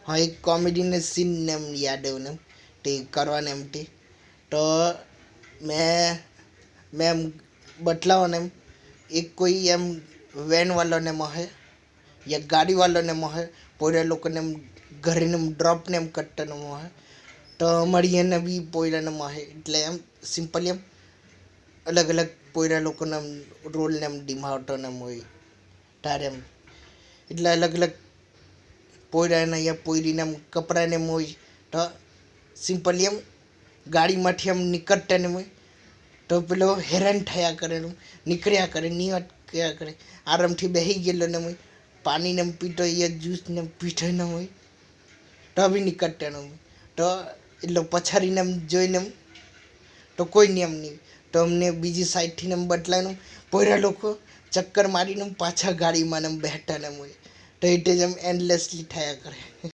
हाँ एक कॉमेडी ने सीन ने એમ યાદ આવ્યું ને તે કરવાને એમ તે તો મેં એમ બતલાવો ને એમ એક કોઈ એમ વેન વાળાને મળે યા ગાડી વાળાને મળે પોયરા લોકોને એમ ઘરે એમ ડ્રોપને એમ કરતાને મળે તો અમારી એને બી પોયરાને મળે એટલે એમ સિમ્પલી એમ અલગ અલગ પોયરા લોકોને એમ રોલને એમ નિભાવતાને એમ હોય તારે એમ એટલે અલગ અલગ પોયરાને યા પોયરીને એમ કપડાને એમ હોય તો સિમ્પલી એમ ગાડીમાંથી એમ નીકળતા ને હોય તો પેલો હેરાન થયા કરે એમ નીકળ્યા કરે નહીં અટક્યા કરે આરામથી બેસી ગયેલો ને હોય પાણીને એમ પીતો યા જ્યુસને એમ પીતો ન હોય તો બી નીકળતા ન હોય તો એટલે પછાડીને એમ જોઈને એમ તો કોઈ નહીં એમ નહીં તો અમને બીજી સાઈડથી એમ બદલાઈને પોયરા લોકો ચક્કર મારીને પાછા ગાડીમાં એમ બેઠા ને હોય તો એટલે જ એમ એન્ડલેસલી થયા કરે